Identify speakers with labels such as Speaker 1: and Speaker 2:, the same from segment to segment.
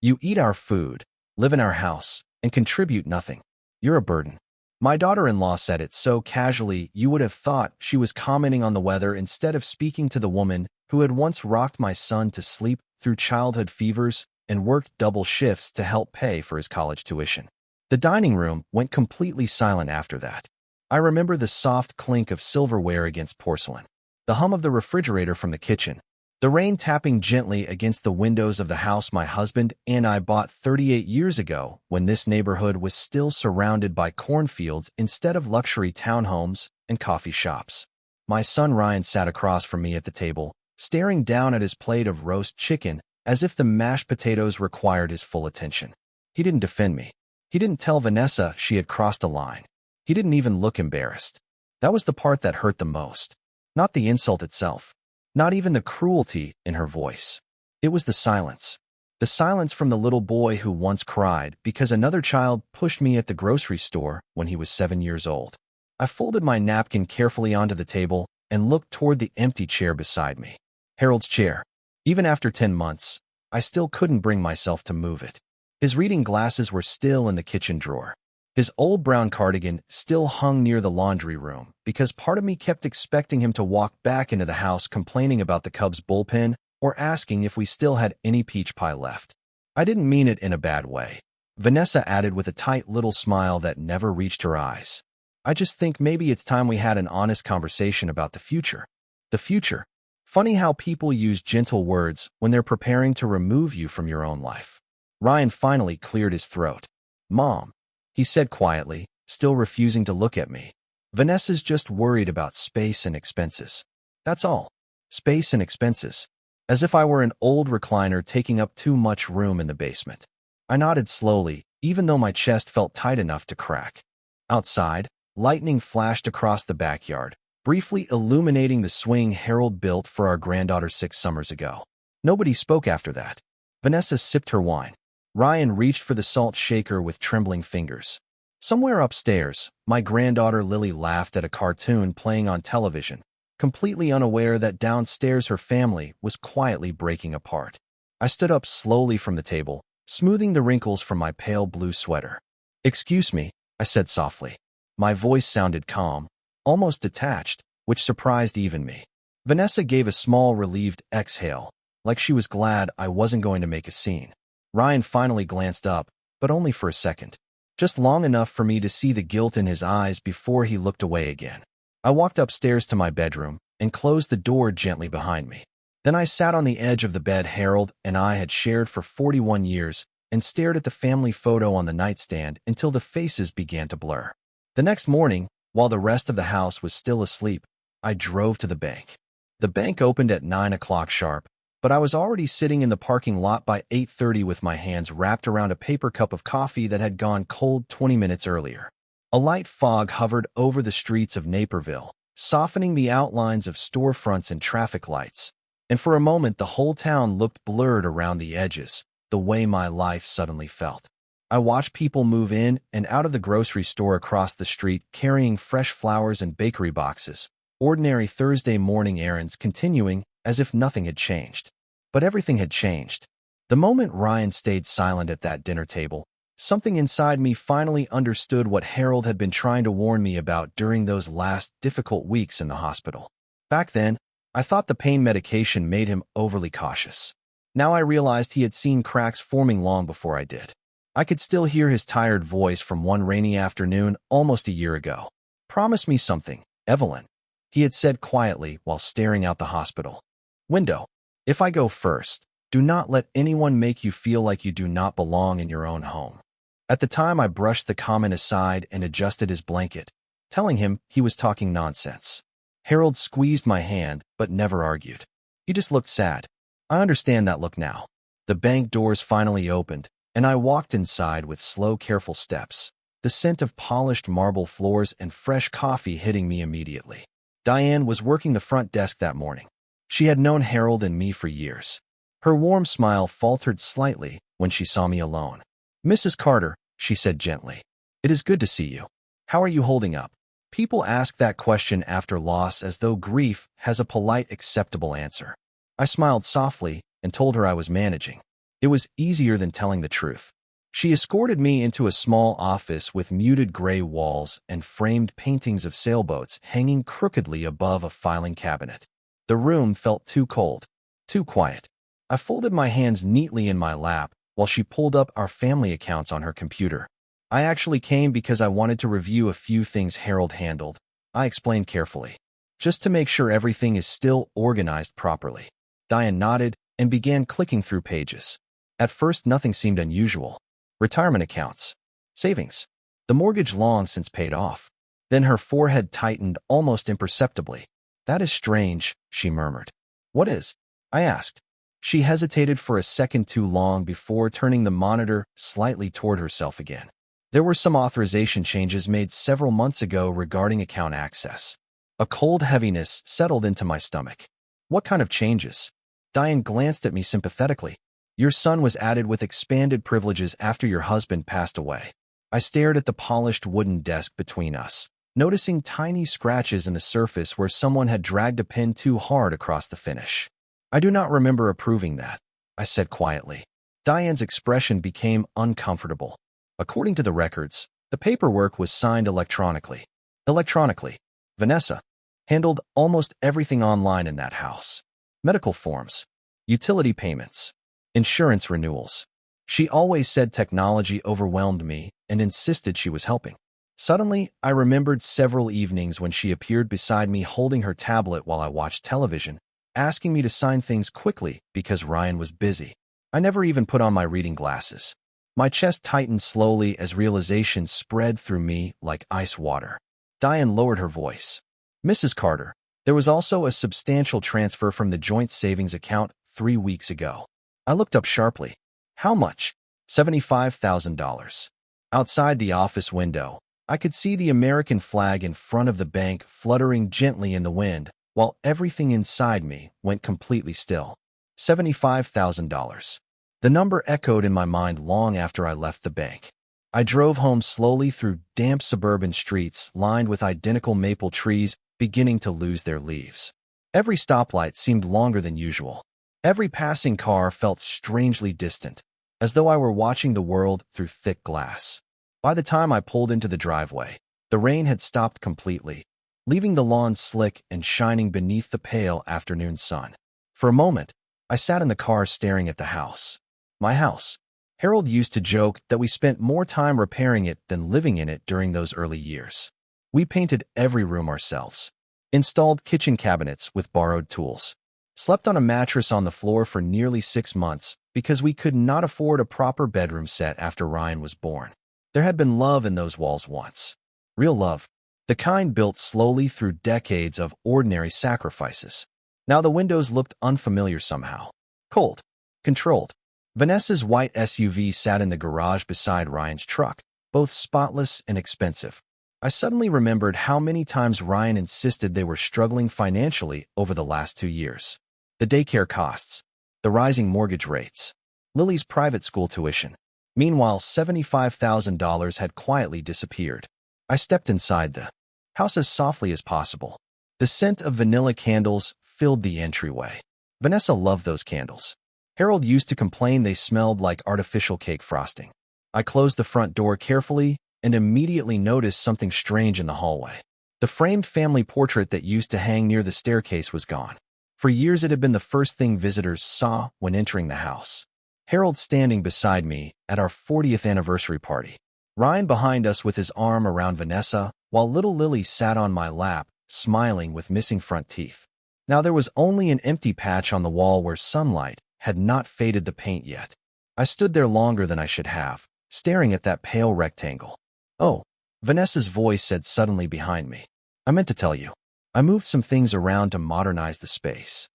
Speaker 1: You eat our food, live in our house, and contribute nothing. You're a burden." My daughter-in-law said it so casually you would have thought she was commenting on the weather instead of speaking to the woman who had once rocked my son to sleep through childhood fevers and worked double shifts to help pay for his college tuition. The dining room went completely silent after that. I remember the soft clink of silverware against porcelain, the hum of the refrigerator from the kitchen, the rain tapping gently against the windows of the house my husband and I bought 38 years ago when this neighborhood was still surrounded by cornfields instead of luxury townhomes and coffee shops. My son Ryan sat across from me at the table, staring down at his plate of roast chicken as if the mashed potatoes required his full attention. He didn't defend me. He didn't tell Vanessa she had crossed a line. He didn't even look embarrassed. That was the part that hurt the most. Not the insult itself. Not even the cruelty in her voice. It was the silence. The silence from the little boy who once cried because another child pushed me at the grocery store when he was 7 years old. I folded my napkin carefully onto the table and looked toward the empty chair beside me. Harold's chair. Even after 10 months, I still couldn't bring myself to move it. His reading glasses were still in the kitchen drawer. His old brown cardigan still hung near the laundry room because part of me kept expecting him to walk back into the house complaining about the Cubs' bullpen or asking if we still had any peach pie left. I didn't mean it in a bad way, Vanessa added with a tight little smile that never reached her eyes. I just think maybe it's time we had an honest conversation about the future. The future. Funny how people use gentle words when they're preparing to remove you from your own life. Ryan finally cleared his throat. "Mom," he said quietly, still refusing to look at me. "Vanessa's just worried about space and expenses. That's all. Space and expenses." As if I were an old recliner taking up too much room in the basement. I nodded slowly, even though my chest felt tight enough to crack. Outside, lightning flashed across the backyard, briefly illuminating the swing Harold built for our granddaughter 6 summers ago. Nobody spoke after that. Vanessa sipped her wine. Ryan reached for the salt shaker with trembling fingers. Somewhere upstairs, my granddaughter Lily laughed at a cartoon playing on television, completely unaware that downstairs her family was quietly breaking apart. I stood up slowly from the table, smoothing the wrinkles from my pale blue sweater. "Excuse me," I said softly. My voice sounded calm, almost detached, which surprised even me. Vanessa gave a small relieved exhale, like she was glad I wasn't going to make a scene. Ryan finally glanced up, but only for a second. Just long enough for me to see the guilt in his eyes before he looked away again. I walked upstairs to my bedroom and closed the door gently behind me. Then I sat on the edge of the bed Harold and I had shared for 41 years and stared at the family photo on the nightstand until the faces began to blur. The next morning, while the rest of the house was still asleep, I drove to the bank. The bank opened at 9 o'clock sharp, but I was already sitting in the parking lot by 8:30 with my hands wrapped around a paper cup of coffee that had gone cold 20 minutes earlier. A light fog hovered over the streets of Naperville, softening the outlines of storefronts and traffic lights. And for a moment, the whole town looked blurred around the edges, the way my life suddenly felt. I watched people move in and out of the grocery store across the street carrying fresh flowers and bakery boxes, ordinary Thursday morning errands continuing as if nothing had changed. But everything had changed. The moment Ryan stayed silent at that dinner table, something inside me finally understood what Harold had been trying to warn me about during those last difficult weeks in the hospital. Back then, I thought the pain medication made him overly cautious. Now I realized he had seen cracks forming long before I did. I could still hear his tired voice from one rainy afternoon almost a year ago. "Promise me something, Evelyn," he had said quietly while staring out the hospital window. "If I go first, do not let anyone make you feel like you do not belong in your own home." At the time, I brushed the comment aside and adjusted his blanket, telling him he was talking nonsense. Harold squeezed my hand, but never argued. He just looked sad. I understand that look now. The bank doors finally opened, and I walked inside with slow, careful steps, the scent of polished marble floors and fresh coffee hitting me immediately. Diane was working the front desk that morning. She had known Harold and me for years. Her warm smile faltered slightly when she saw me alone. "Mrs. Carter," she said gently, "it is good to see you. How are you holding up?" People ask that question after loss as though grief has a polite, acceptable answer. I smiled softly and told her I was managing. It was easier than telling the truth. She escorted me into a small office with muted gray walls and framed paintings of sailboats hanging crookedly above a filing cabinet. The room felt too cold, too quiet. I folded my hands neatly in my lap while she pulled up our family accounts on her computer. I actually came because I wanted to review a few things Harold handled, I explained carefully, just to make sure everything is still organized properly. Diane nodded and began clicking through pages. At first, nothing seemed unusual. Retirement accounts. Savings. The mortgage long since paid off. Then her forehead tightened almost imperceptibly. That is strange, she murmured. What is? I asked. She hesitated for a second too long before turning the monitor slightly toward herself again. There were some authorization changes made several months ago regarding account access. A cold heaviness settled into my stomach. What kind of changes? Diane glanced at me sympathetically. Your son was added with expanded privileges after your husband passed away. I stared at the polished wooden desk between us, noticing tiny scratches in the surface where someone had dragged a pen too hard across the finish. I do not remember approving that, I said quietly. Diane's expression became uncomfortable. According to the records, the paperwork was signed electronically. Electronically. Vanessa handled almost everything online in that house. Medical forms, utility payments, insurance renewals. She always said technology overwhelmed me and insisted she was helping. Suddenly, I remembered several evenings when she appeared beside me holding her tablet while I watched television, asking me to sign things quickly because Ryan was busy. I never even put on my reading glasses. My chest tightened slowly as realization spread through me like ice water. Diane lowered her voice. Mrs. Carter, there was also a substantial transfer from the joint savings account 3 weeks ago. I looked up sharply. How much? $75,000. Outside the office window, I could see the American flag in front of the bank fluttering gently in the wind, while everything inside me went completely still. $75,000. The number echoed in my mind long after I left the bank. I drove home slowly through damp suburban streets lined with identical maple trees beginning to lose their leaves. Every stoplight seemed longer than usual. Every passing car felt strangely distant, as though I were watching the world through thick glass. By the time I pulled into the driveway, the rain had stopped completely, leaving the lawn slick and shining beneath the pale afternoon sun. For a moment, I sat in the car staring at the house. My house. Harold used to joke that we spent more time repairing it than living in it during those early years. We painted every room ourselves, installed kitchen cabinets with borrowed tools, slept on a mattress on the floor for nearly 6 months because we could not afford a proper bedroom set after Ryan was born. There had been love in those walls once. Real love. The kind built slowly through decades of ordinary sacrifices. Now the windows looked unfamiliar somehow. Cold. Controlled. Vanessa's white SUV sat in the garage beside Ryan's truck, both spotless and expensive. I suddenly remembered how many times Ryan insisted they were struggling financially over the last 2 years. The daycare costs, the rising mortgage rates, Lily's private school tuition. Meanwhile, $75,000 had quietly disappeared. I stepped inside the house as softly as possible. The scent of vanilla candles filled the entryway. Vanessa loved those candles. Harold used to complain they smelled like artificial cake frosting. I closed the front door carefully and immediately noticed something strange in the hallway. The framed family portrait that used to hang near the staircase was gone. For years it had been the first thing visitors saw when entering the house. Harold standing beside me at our 40th anniversary party. Ryan behind us with his arm around Vanessa, while little Lily sat on my lap, smiling with missing front teeth. Now there was only an empty patch on the wall where sunlight had not faded the paint yet. I stood there longer than I should have, staring at that pale rectangle. Oh, Vanessa's voice said suddenly behind me. I meant to tell you. I moved some things around to modernize the space.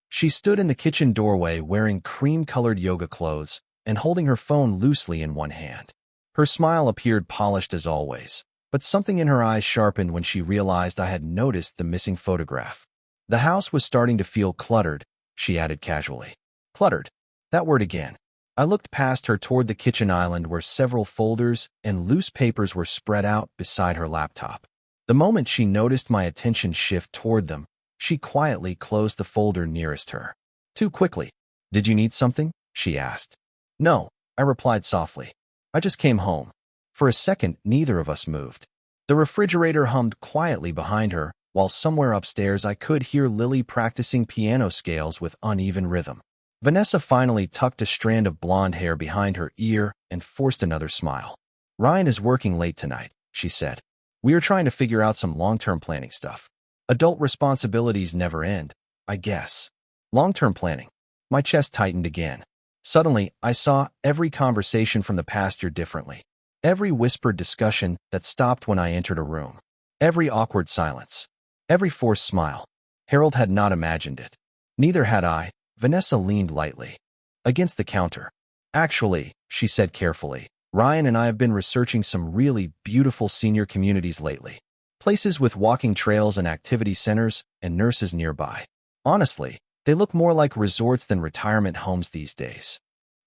Speaker 1: She stood in the kitchen doorway wearing cream-colored yoga clothes and holding her phone loosely in one hand. Her smile appeared polished as always, but something in her eyes sharpened when she realized I had noticed the missing photograph. The house was starting to feel cluttered, she added casually. Cluttered. That word again. I looked past her toward the kitchen island where several folders and loose papers were spread out beside her laptop. The moment she noticed my attention shift toward them, she quietly closed the folder nearest her. Too quickly. Did you need something? She asked. No, I replied softly. I just came home. For a second, neither of us moved. The refrigerator hummed quietly behind her, while somewhere upstairs I could hear Lily practicing piano scales with uneven rhythm. Vanessa finally tucked a strand of blonde hair behind her ear and forced another smile. Ryan is working late tonight, she said. We are trying to figure out some long-term planning stuff. Adult responsibilities never end, I guess. Long-term planning. My chest tightened again. Suddenly, I saw every conversation from the past year differently. Every whispered discussion that stopped when I entered a room. Every awkward silence. Every forced smile. Harold had not imagined it. Neither had I. Vanessa leaned lightly against the counter. Actually, she said carefully, Ryan and I have been researching some really beautiful senior communities lately. Places with walking trails and activity centers and nurses nearby. Honestly, they look more like resorts than retirement homes these days.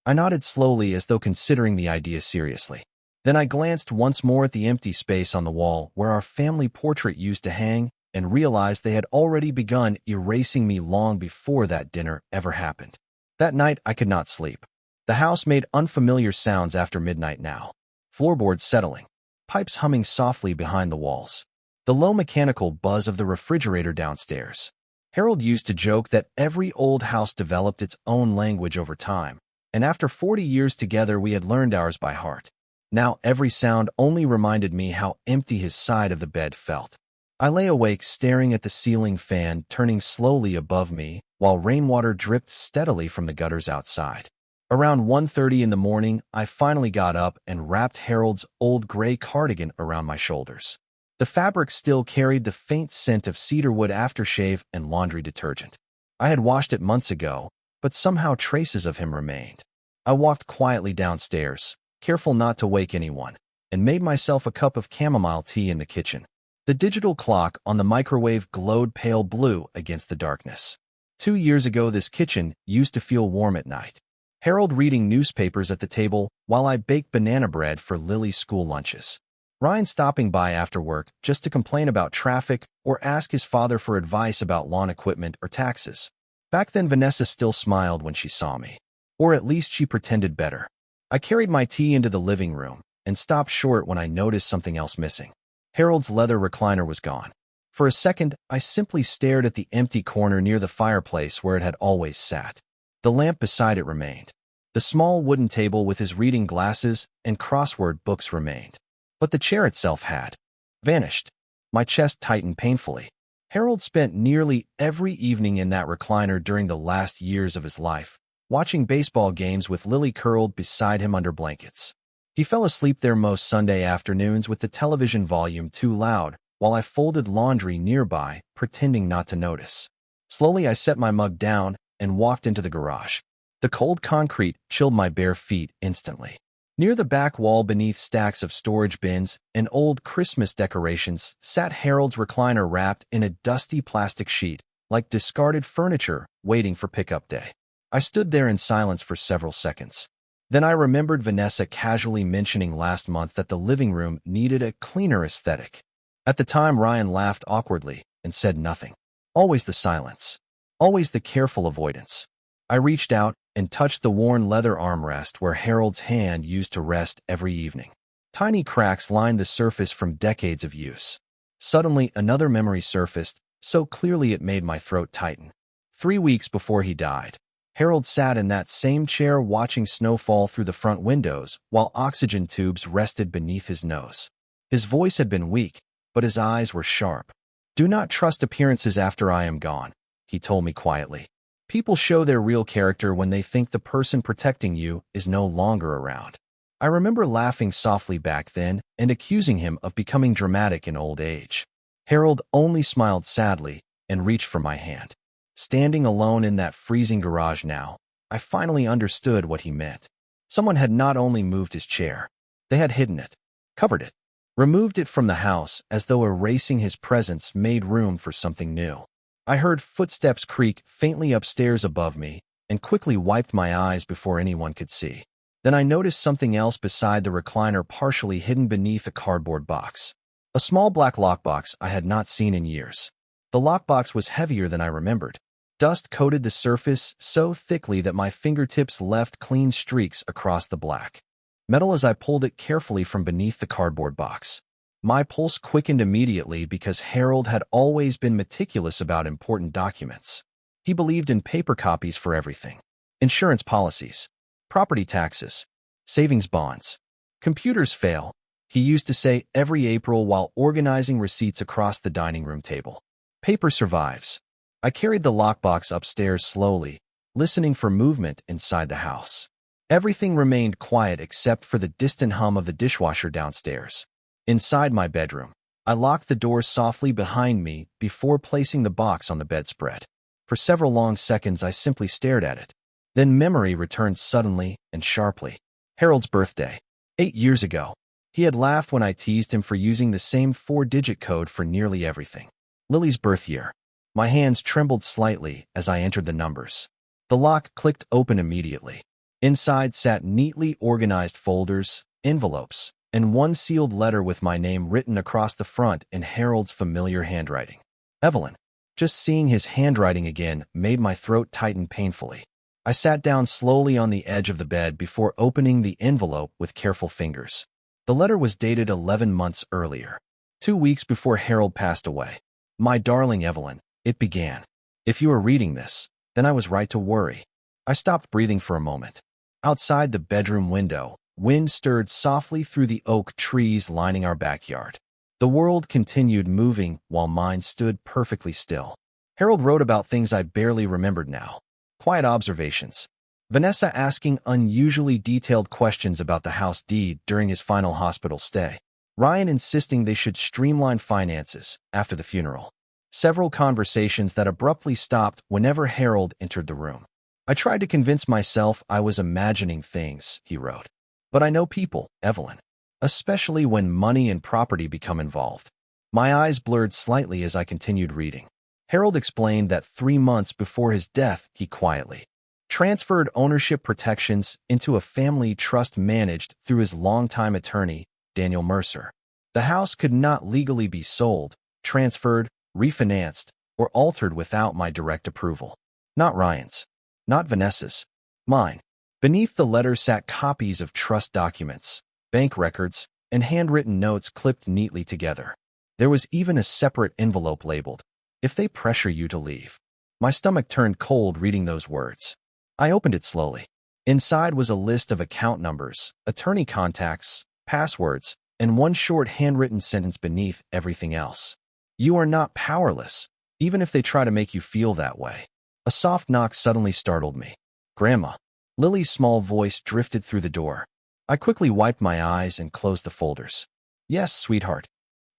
Speaker 1: I nodded slowly as though considering the idea seriously. Then I glanced once more at the empty space on the wall where our family portrait used to hang and realized they had already begun erasing me long before that dinner ever happened. That night, I could not sleep. The house made unfamiliar sounds after midnight now. Floorboards settling, pipes humming softly behind the walls. The low mechanical buzz of the refrigerator downstairs. Harold used to joke that every old house developed its own language over time, and after 40 years together we had learned ours by heart. Now every sound only reminded me how empty his side of the bed felt. I lay awake staring at the ceiling fan turning slowly above me while rainwater dripped steadily from the gutters outside. Around 1:30 in the morning, I finally got up and wrapped Harold's old gray cardigan around my shoulders. The fabric still carried the faint scent of cedarwood aftershave and laundry detergent. I had washed it months ago, but somehow traces of him remained. I walked quietly downstairs, careful not to wake anyone, and made myself a cup of chamomile tea in the kitchen. The digital clock on the microwave glowed pale blue against the darkness. 2 years ago, this kitchen used to feel warm at night. Harold reading newspapers at the table while I baked banana bread for Lily's school lunches. Ryan stopping by after work just to complain about traffic or ask his father for advice about lawn equipment or taxes. Back then, Vanessa still smiled when she saw me. Or at least she pretended better. I carried my tea into the living room and stopped short when I noticed something else missing. Harold's leather recliner was gone. For a second, I simply stared at the empty corner near the fireplace where it had always sat. The lamp beside it remained. The small wooden table with his reading glasses and crossword books remained. But the chair itself had vanished. My chest tightened painfully. Harold spent nearly every evening in that recliner during the last years of his life, watching baseball games with Lily curled beside him under blankets. He fell asleep there most Sunday afternoons with the television volume too loud, while I folded laundry nearby, pretending not to notice. Slowly I set my mug down and walked into the garage. The cold concrete chilled my bare feet instantly. Near the back wall beneath stacks of storage bins and old Christmas decorations sat Harold's recliner wrapped in a dusty plastic sheet, like discarded furniture, waiting for pickup day. I stood there in silence for several seconds. Then I remembered Vanessa casually mentioning last month that the living room needed a cleaner aesthetic. At the time, Ryan laughed awkwardly and said nothing. Always the silence. Always the careful avoidance. I reached out and touched the worn leather armrest where Harold's hand used to rest every evening. Tiny cracks lined the surface from decades of use. Suddenly, another memory surfaced, so clearly it made my throat tighten. 3 weeks before he died, Harold sat in that same chair watching snow fall through the front windows while oxygen tubes rested beneath his nose. His voice had been weak, but his eyes were sharp. "Do not trust appearances after I am gone," he told me quietly. "People show their real character when they think the person protecting you is no longer around." I remember laughing softly back then and accusing him of becoming dramatic in old age. Harold only smiled sadly and reached for my hand. Standing alone in that freezing garage now, I finally understood what he meant. Someone had not only moved his chair, they had hidden it, covered it, removed it from the house as though erasing his presence made room for something new. I heard footsteps creak faintly upstairs above me and quickly wiped my eyes before anyone could see. Then I noticed something else beside the recliner, partially hidden beneath a cardboard box. A small black lockbox I had not seen in years. The lockbox was heavier than I remembered, Dust coated the surface so thickly that my fingertips left clean streaks across the black metal as I pulled it carefully from beneath the cardboard box. My pulse quickened immediately because Harold had always been meticulous about important documents. He believed in paper copies for everything: insurance policies, property taxes, savings bonds. Computers fail, he used to say every April while organizing receipts across the dining room table. Paper survives. I carried the lockbox upstairs slowly, listening for movement inside the house. Everything remained quiet except for the distant hum of the dishwasher downstairs. Inside my bedroom, I locked the door softly behind me before placing the box on the bedspread. For several long seconds, I simply stared at it. Then memory returned suddenly and sharply. Harold's birthday. 8 years ago. He had laughed when I teased him for using the same 4-digit code for nearly everything. Lily's birth year. My hands trembled slightly as I entered the numbers. The lock clicked open immediately. Inside sat neatly organized folders, envelopes, and one sealed letter with my name written across the front in Harold's familiar handwriting. Evelyn. Just seeing his handwriting again made my throat tighten painfully. I sat down slowly on the edge of the bed before opening the envelope with careful fingers. The letter was dated 11 months earlier, 2 weeks before Harold passed away. My darling Evelyn, it began. If you are reading this, then I was right to worry. I stopped breathing for a moment. Outside the bedroom window, wind stirred softly through the oak trees lining our backyard. The world continued moving while mine stood perfectly still. Harold wrote about things I barely remembered now. Quiet observations. Vanessa asking unusually detailed questions about the house deed during his final hospital stay. Ryan insisting they should streamline finances after the funeral. Several conversations that abruptly stopped whenever Harold entered the room. I tried to convince myself I was imagining things, he wrote. But I know people, Evelyn. Especially when money and property become involved. My eyes blurred slightly as I continued reading. Harold explained that 3 months before his death, he quietly transferred ownership protections into a family trust managed through his longtime attorney, Daniel Mercer. The house could not legally be sold, transferred, refinanced, or altered without my direct approval. Not Ryan's. Not Vanessa's. Mine. Beneath the letter sat copies of trust documents, bank records, and handwritten notes clipped neatly together. There was even a separate envelope labeled, "If they pressure you to leave." My stomach turned cold reading those words. I opened it slowly. Inside was a list of account numbers, attorney contacts, passwords, and one short handwritten sentence beneath everything else. You are not powerless, even if they try to make you feel that way. A soft knock suddenly startled me. Grandma. Lily's small voice drifted through the door. I quickly wiped my eyes and closed the folders. Yes, sweetheart.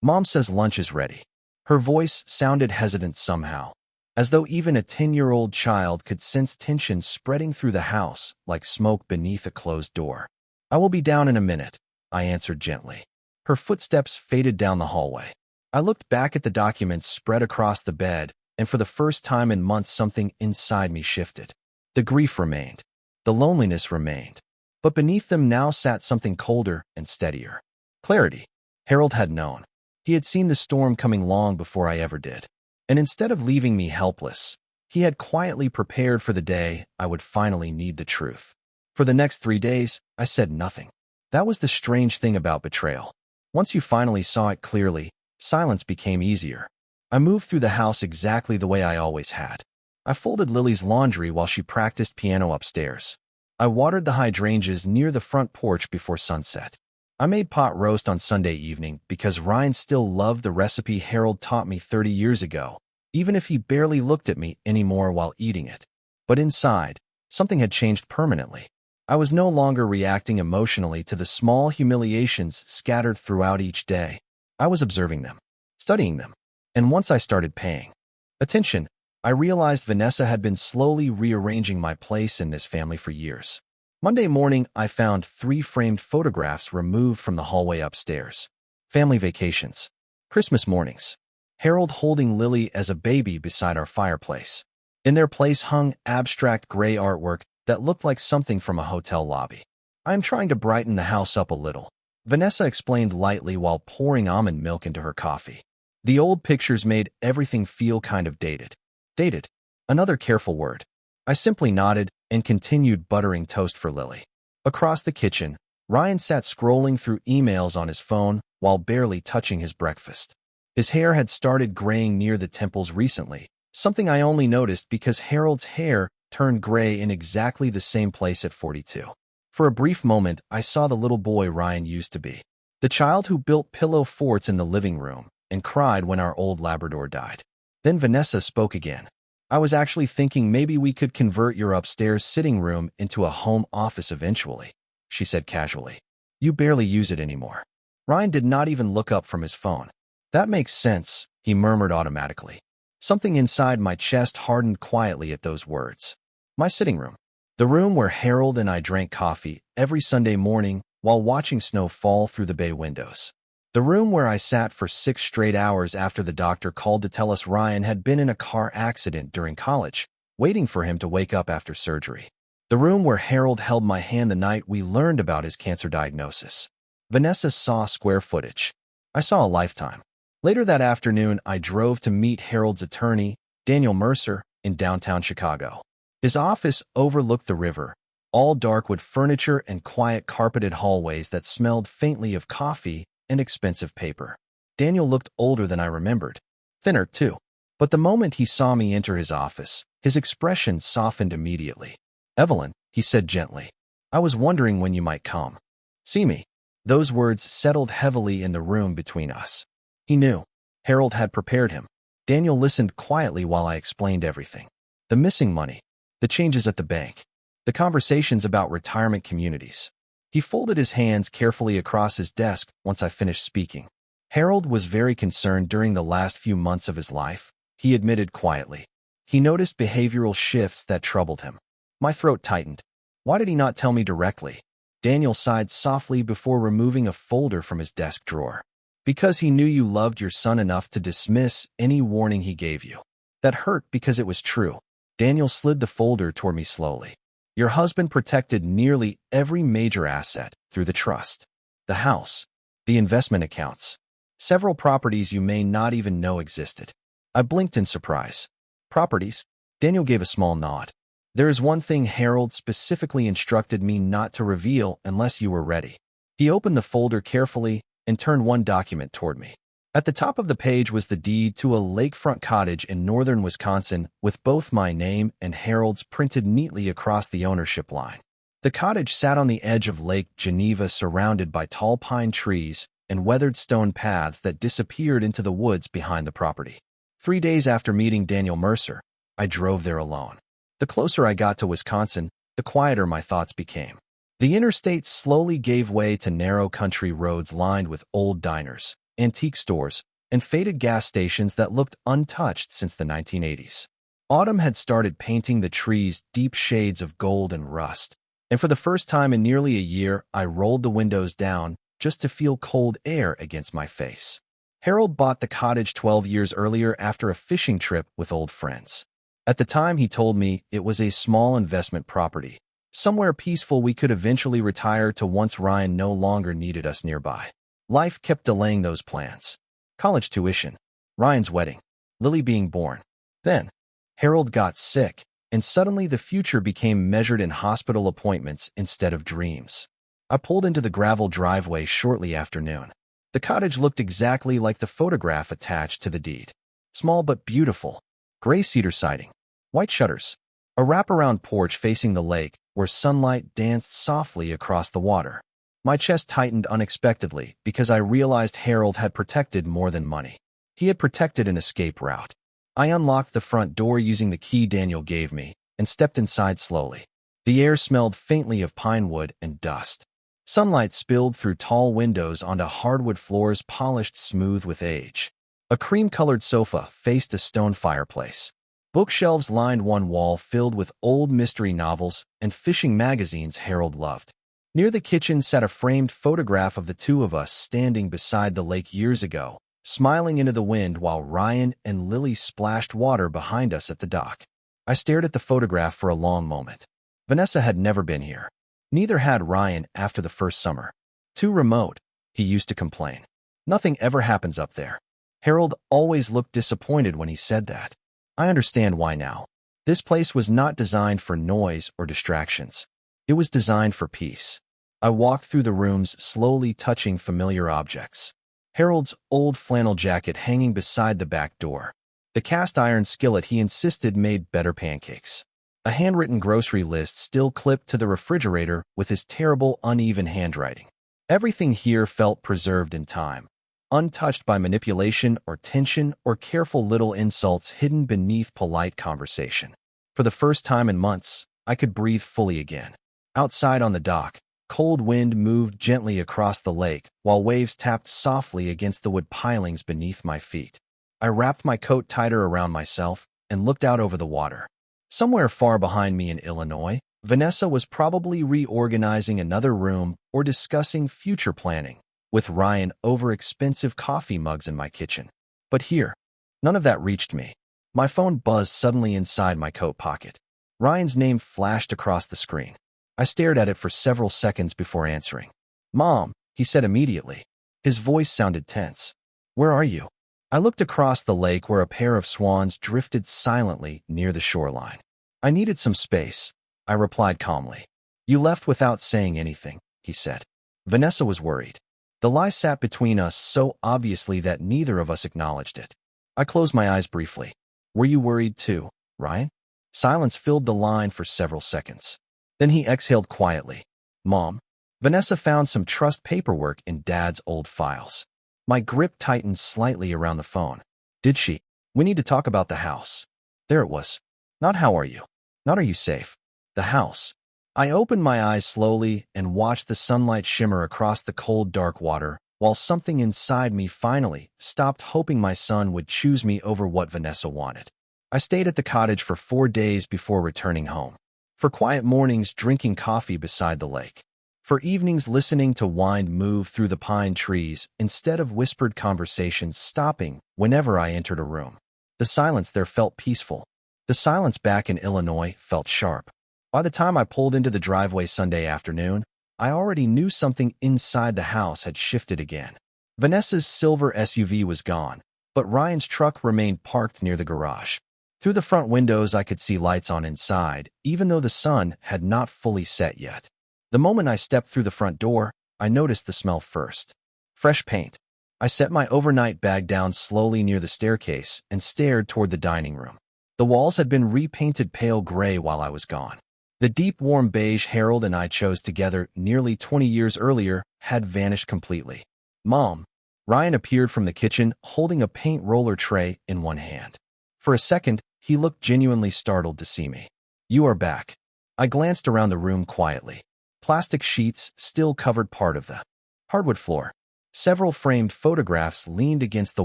Speaker 1: Mom says lunch is ready. Her voice sounded hesitant somehow, as though even a 10-year-old child could sense tension spreading through the house like smoke beneath a closed door. I will be down in a minute, I answered gently. Her footsteps faded down the hallway. I looked back at the documents spread across the bed, and for the first time in months something inside me shifted. The grief remained. The loneliness remained. But beneath them now sat something colder and steadier. Clarity. Harold had known. He had seen the storm coming long before I ever did. And instead of leaving me helpless, he had quietly prepared for the day I would finally need the truth. For the next 3 days, I said nothing. That was the strange thing about betrayal. Once you finally saw it clearly, silence became easier. I moved through the house exactly the way I always had. I folded Lily's laundry while she practiced piano upstairs. I watered the hydrangeas near the front porch before sunset. I made pot roast on Sunday evening because Ryan still loved the recipe Harold taught me 30 years ago, even if he barely looked at me anymore while eating it. But inside, something had changed permanently. I was no longer reacting emotionally to the small humiliations scattered throughout each day. I was observing them, studying them, and once I started paying attention, I realized Vanessa had been slowly rearranging my place in this family for years. Monday morning, I found 3 framed photographs removed from the hallway upstairs. Family vacations. Christmas mornings. Harold holding Lily as a baby beside our fireplace. In their place hung abstract gray artwork that looked like something from a hotel lobby. I am trying to brighten the house up a little, Vanessa explained lightly while pouring almond milk into her coffee. The old pictures made everything feel kind of dated. Dated. Another careful word. I simply nodded and continued buttering toast for Lily. Across the kitchen, Ryan sat scrolling through emails on his phone while barely touching his breakfast. His hair had started graying near the temples recently, something I only noticed because Harold's hair turned gray in exactly the same place at 42. For a brief moment, I saw the little boy Ryan used to be, the child who built pillow forts in the living room and cried when our old Labrador died. Then Vanessa spoke again. I was actually thinking maybe we could convert your upstairs sitting room into a home office eventually, she said casually. You barely use it anymore. Ryan did not even look up from his phone. That makes sense, he murmured automatically. Something inside my chest hardened quietly at those words. My sitting room. The room where Harold and I drank coffee every Sunday morning while watching snow fall through the bay windows. The room where I sat for 6 straight hours after the doctor called to tell us Ryan had been in a car accident during college, waiting for him to wake up after surgery. The room where Harold held my hand the night we learned about his cancer diagnosis. Vanessa saw square footage. I saw a lifetime. Later that afternoon, I drove to meet Harold's attorney, Daniel Mercer, in downtown Chicago. His office overlooked the river, all dark wood furniture and quiet carpeted hallways that smelled faintly of coffee and expensive paper. Daniel looked older than I remembered. Thinner, too. But the moment he saw me enter his office, his expression softened immediately. Evelyn, he said gently, I was wondering when you might come. See me. Those words settled heavily in the room between us. He knew. Harold had prepared him. Daniel listened quietly while I explained everything. The missing money, the changes at the bank, the conversations about retirement communities. He folded his hands carefully across his desk once I finished speaking. Harold was very concerned during the last few months of his life, he admitted quietly. He noticed behavioral shifts that troubled him. My throat tightened. Why did he not tell me directly? Daniel sighed softly before removing a folder from his desk drawer. Because he knew you loved your son enough to dismiss any warning he gave you. That hurt because it was true. Daniel slid the folder toward me slowly. Your husband protected nearly every major asset through the trust. The house, the investment accounts, several properties you may not even know existed. I blinked in surprise. Properties? Daniel gave a small nod. There is one thing Harold specifically instructed me not to reveal unless you were ready. He opened the folder carefully and turned one document toward me. At the top of the page was the deed to a lakefront cottage in northern Wisconsin with both my name and Harold's printed neatly across the ownership line. The cottage sat on the edge of Lake Geneva, surrounded by tall pine trees and weathered stone paths that disappeared into the woods behind the property. 3 days after meeting Daniel Mercer, I drove there alone. The closer I got to Wisconsin, the quieter my thoughts became. The interstate slowly gave way to narrow country roads lined with old diners, antique stores, and faded gas stations that looked untouched since the 1980s. Autumn had started painting the trees deep shades of gold and rust, and for the first time in nearly a year, I rolled the windows down just to feel cold air against my face. Harold bought the cottage 12 years earlier after a fishing trip with old friends. At the time, he told me it was a small investment property, somewhere peaceful we could eventually retire to once Ryan no longer needed us nearby. Life kept delaying those plans. College tuition, Ryan's wedding, Lily being born. Then, Harold got sick, and suddenly the future became measured in hospital appointments instead of dreams. I pulled into the gravel driveway shortly after noon. The cottage looked exactly like the photograph attached to the deed. Small but beautiful, gray cedar siding, white shutters, a wraparound porch facing the lake where sunlight danced softly across the water. My chest tightened unexpectedly because I realized Harold had protected more than money. He had protected an escape route. I unlocked the front door using the key Daniel gave me and stepped inside slowly. The air smelled faintly of pine wood and dust. Sunlight spilled through tall windows onto hardwood floors polished smooth with age. A cream-colored sofa faced a stone fireplace. Bookshelves lined one wall filled with old mystery novels and fishing magazines Harold loved. Near the kitchen sat a framed photograph of the two of us standing beside the lake years ago, smiling into the wind while Ryan and Lily splashed water behind us at the dock. I stared at the photograph for a long moment. Vanessa had never been here. Neither had Ryan after the first summer. Too remote, he used to complain. Nothing ever happens up there. Harold always looked disappointed when he said that. I understand why now. This place was not designed for noise or distractions. It was designed for peace. I walked through the rooms, slowly touching familiar objects. Harold's old flannel jacket hanging beside the back door. The cast-iron skillet he insisted made better pancakes. A handwritten grocery list still clipped to the refrigerator with his terrible, uneven handwriting. Everything here felt preserved in time, untouched by manipulation or tension or careful little insults hidden beneath polite conversation. For the first time in months, I could breathe fully again. Outside on the dock, cold wind moved gently across the lake while waves tapped softly against the wood pilings beneath my feet. I wrapped my coat tighter around myself and looked out over the water. Somewhere far behind me in Illinois, Vanessa was probably reorganizing another room or discussing future planning, with Ryan over expensive coffee mugs in my kitchen. But here, none of that reached me. My phone buzzed suddenly inside my coat pocket. Ryan's name flashed across the screen. I stared at it for several seconds before answering. "Mom," he said immediately. His voice sounded tense. "Where are you?" I looked across the lake where a pair of swans drifted silently near the shoreline. "I needed some space," I replied calmly. "You left without saying anything," he said. Vanessa was worried. The lie sat between us so obviously that neither of us acknowledged it. I closed my eyes briefly. "Were you worried too, Ryan?" Silence filled the line for several seconds. Then he exhaled quietly. "Mom." Vanessa found some trust paperwork in Dad's old files. My grip tightened slightly around the phone. "Did she?" "We need to talk about the house." There it was. Not "how are you?" Not "are you safe?" The house. I opened my eyes slowly and watched the sunlight shimmer across the cold, dark water, while something inside me finally stopped hoping my son would choose me over what Vanessa wanted. I stayed at the cottage for 4 days before returning home. For quiet mornings drinking coffee beside the lake. For evenings listening to wind move through the pine trees instead of whispered conversations stopping whenever I entered a room. The silence there felt peaceful. The silence back in Illinois felt sharp. By the time I pulled into the driveway Sunday afternoon, I already knew something inside the house had shifted again. Vanessa's silver SUV was gone, but Ryan's truck remained parked near the garage. Through the front windows I could see lights on inside, even though the sun had not fully set yet. The moment I stepped through the front door, I noticed the smell first. Fresh paint. I set my overnight bag down slowly near the staircase and stared toward the dining room. The walls had been repainted pale gray while I was gone. The deep warm beige Harold and I chose together nearly 20 years earlier had vanished completely. "Mom." Ryan appeared from the kitchen holding a paint roller tray in one hand. For a second, he looked genuinely startled to see me. "You are back." I glanced around the room quietly. Plastic sheets still covered part of the hardwood floor. Several framed photographs leaned against the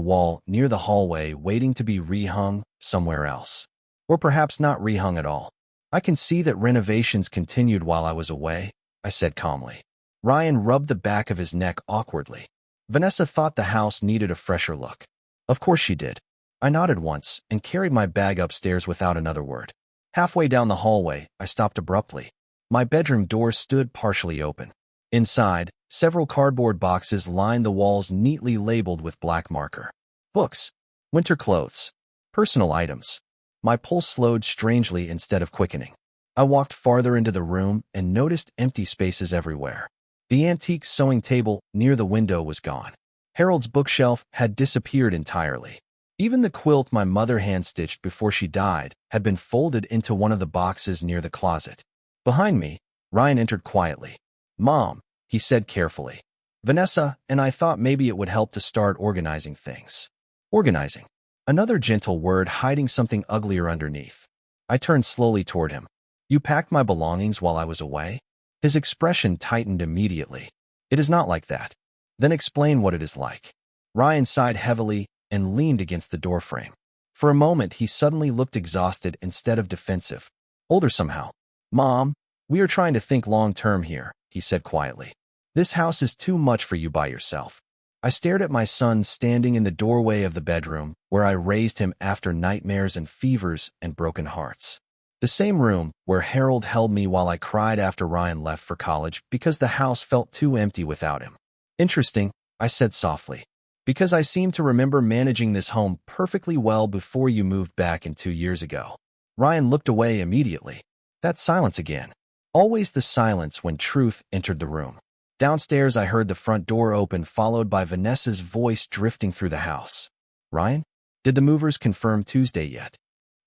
Speaker 1: wall near the hallway waiting to be rehung somewhere else. Or perhaps not rehung at all. "I can see that renovations continued while I was away," I said calmly. Ryan rubbed the back of his neck awkwardly. "Vanessa thought the house needed a fresher look." "Of course she did." I nodded once and carried my bag upstairs without another word. Halfway down the hallway, I stopped abruptly. My bedroom door stood partially open. Inside, several cardboard boxes lined the walls neatly labeled with black marker. Books, winter clothes, personal items. My pulse slowed strangely instead of quickening. I walked farther into the room and noticed empty spaces everywhere. The antique sewing table near the window was gone. Harold's bookshelf had disappeared entirely. Even the quilt my mother hand-stitched before she died had been folded into one of the boxes near the closet. Behind me, Ryan entered quietly. "Mom," he said carefully. "Vanessa and I thought maybe it would help to start organizing things." Organizing. Another gentle word hiding something uglier underneath. I turned slowly toward him. "You packed my belongings while I was away?" His expression tightened immediately. "It is not like that." "Then explain what it is like." Ryan sighed heavily and leaned against the doorframe. For a moment, he suddenly looked exhausted instead of defensive. Older somehow. "Mom, we are trying to think long-term here," he said quietly. "This house is too much for you by yourself." I stared at my son standing in the doorway of the bedroom where I raised him after nightmares and fevers and broken hearts. The same room where Harold held me while I cried after Ryan left for college because the house felt too empty without him. "Interesting," I said softly, "because I seem to remember managing this home perfectly well before you moved back in 2 years ago." Ryan looked away immediately. That silence again. Always the silence when truth entered the room. Downstairs, I heard the front door open, followed by Vanessa's voice drifting through the house. Ryan? Did the movers confirm Tuesday yet?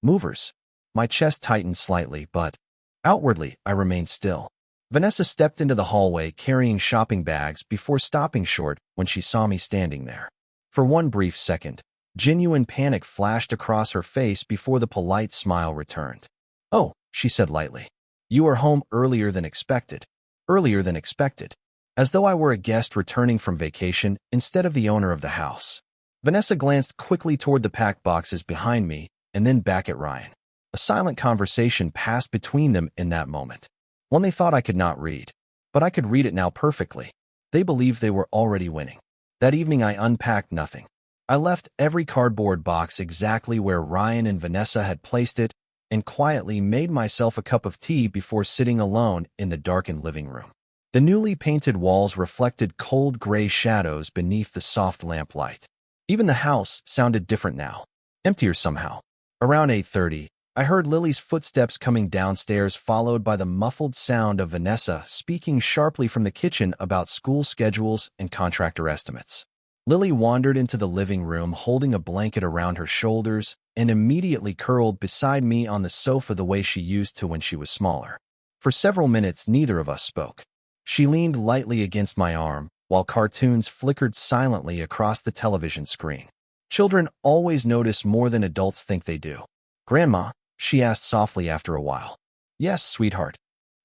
Speaker 1: Movers? My chest tightened slightly, but outwardly, I remained still. Vanessa stepped into the hallway carrying shopping bags before stopping short when she saw me standing there. For one brief second, genuine panic flashed across her face before the polite smile returned. "Oh," she said lightly. "You are home earlier than expected." Earlier than expected. As though I were a guest returning from vacation instead of the owner of the house. Vanessa glanced quickly toward the packed boxes behind me and then back at Ryan. A silent conversation passed between them in that moment. One they thought I could not read, but I could read it now perfectly. They believed they were already winning. That evening I unpacked nothing. I left every cardboard box exactly where Ryan and Vanessa had placed it and quietly made myself a cup of tea before sitting alone in the darkened living room. The newly painted walls reflected cold gray shadows beneath the soft lamplight. Even the house sounded different now, emptier somehow. Around 8:30, I heard Lily's footsteps coming downstairs, followed by the muffled sound of Vanessa speaking sharply from the kitchen about school schedules and contractor estimates. Lily wandered into the living room holding a blanket around her shoulders and immediately curled beside me on the sofa the way she used to when she was smaller. For several minutes, neither of us spoke. She leaned lightly against my arm, while cartoons flickered silently across the television screen. Children always notice more than adults think they do. "Grandma?" she asked softly after a while. "Yes, sweetheart."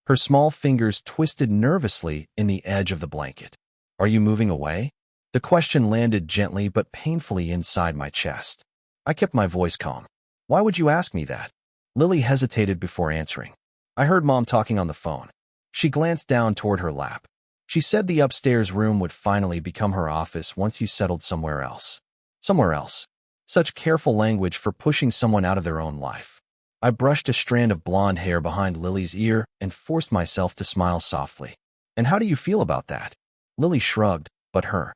Speaker 1: Her small fingers twisted nervously in the edge of the blanket. "Are you moving away?" The question landed gently but painfully inside my chest. I kept my voice calm. "Why would you ask me that?" Lily hesitated before answering. "I heard Mom talking on the phone." She glanced down toward her lap. "She said the upstairs room would finally become her office once you settled somewhere else." Somewhere else. Such careful language for pushing someone out of their own life. I brushed a strand of blonde hair behind Lily's ear and forced myself to smile softly. "And how do you feel about that?" Lily shrugged, but her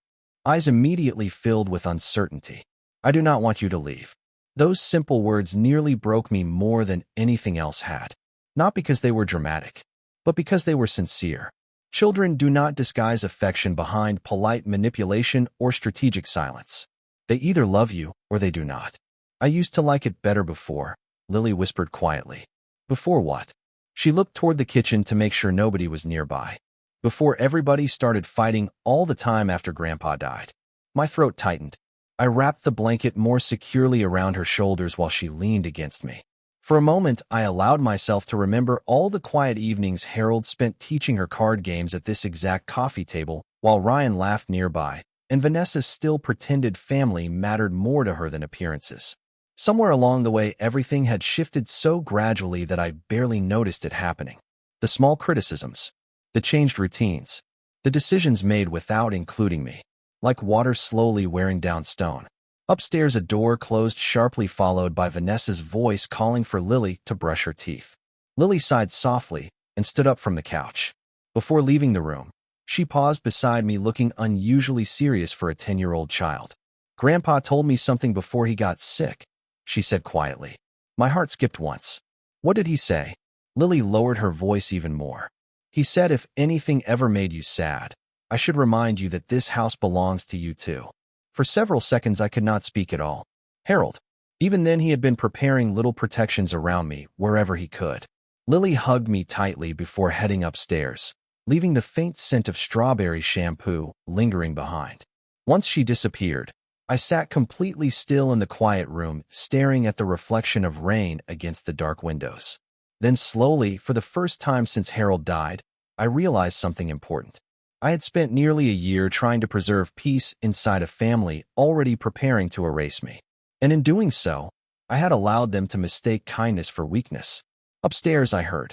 Speaker 1: eyes immediately filled with uncertainty. "I do not want you to leave." Those simple words nearly broke me more than anything else had. Not because they were dramatic, but because they were sincere. Children do not disguise affection behind polite manipulation or strategic silence. They either love you or they do not. "I used to like it better before," Lily whispered quietly. "Before what?" She looked toward the kitchen to make sure nobody was nearby. "Before everybody started fighting all the time after Grandpa died." My throat tightened. I wrapped the blanket more securely around her shoulders while she leaned against me. For a moment, I allowed myself to remember all the quiet evenings Harold spent teaching her card games at this exact coffee table, while Ryan laughed nearby, and Vanessa's still pretended family mattered more to her than appearances. Somewhere along the way, everything had shifted so gradually that I barely noticed it happening. The small criticisms, the changed routines, the decisions made without including me, like water slowly wearing down stone. Upstairs, a door closed sharply, followed by Vanessa's voice calling for Lily to brush her teeth. Lily sighed softly and stood up from the couch. Before leaving the room, she paused beside me, looking unusually serious for a 10-year-old child. "Grandpa told me something before he got sick," she said quietly. My heart skipped once. "What did he say?" Lily lowered her voice even more. "He said if anything ever made you sad, I should remind you that this house belongs to you too." For several seconds I could not speak at all. Harold. Even then he had been preparing little protections around me wherever he could. Lily hugged me tightly before heading upstairs, leaving the faint scent of strawberry shampoo lingering behind. Once she disappeared, I sat completely still in the quiet room, staring at the reflection of rain against the dark windows. Then slowly, for the first time since Harold died, I realized something important. I had spent nearly a year trying to preserve peace inside a family already preparing to erase me. And in doing so, I had allowed them to mistake kindness for weakness. Upstairs, I heard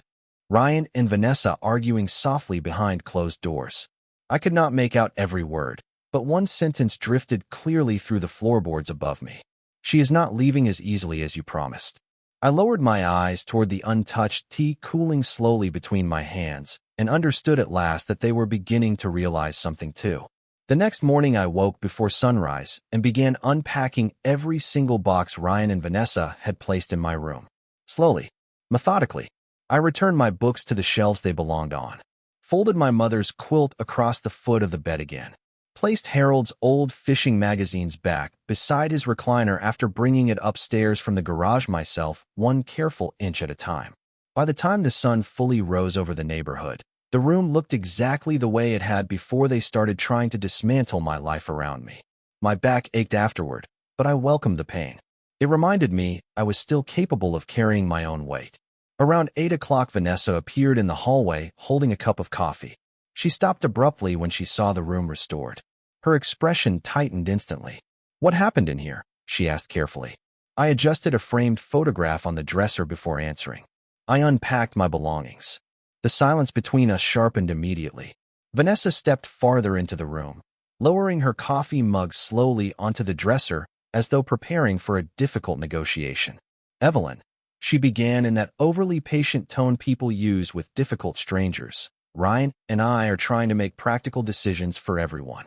Speaker 1: Ryan and Vanessa arguing softly behind closed doors. I could not make out every word, but one sentence drifted clearly through the floorboards above me. "She is not leaving as easily as you promised." I lowered my eyes toward the untouched tea cooling slowly between my hands and understood at last that they were beginning to realize something too. The next morning I woke before sunrise and began unpacking every single box Ryan and Vanessa had placed in my room. Slowly, methodically, I returned my books to the shelves they belonged on, folded my mother's quilt across the foot of the bed again, placed Harold's old fishing magazines back beside his recliner after bringing it upstairs from the garage myself, one careful inch at a time. By the time the sun fully rose over the neighborhood, the room looked exactly the way it had before they started trying to dismantle my life around me. My back ached afterward, but I welcomed the pain. It reminded me I was still capable of carrying my own weight. Around 8 o'clock, Vanessa appeared in the hallway holding a cup of coffee. She stopped abruptly when she saw the room restored. Her expression tightened instantly. "What happened in here?" she asked carefully. I adjusted a framed photograph on the dresser before answering. I unpacked my belongings. The silence between us sharpened immediately. Vanessa stepped farther into the room, lowering her coffee mug slowly onto the dresser as though preparing for a difficult negotiation. "Evelyn," she began in that overly patient tone people use with difficult strangers, "Ryan and I are trying to make practical decisions for everyone."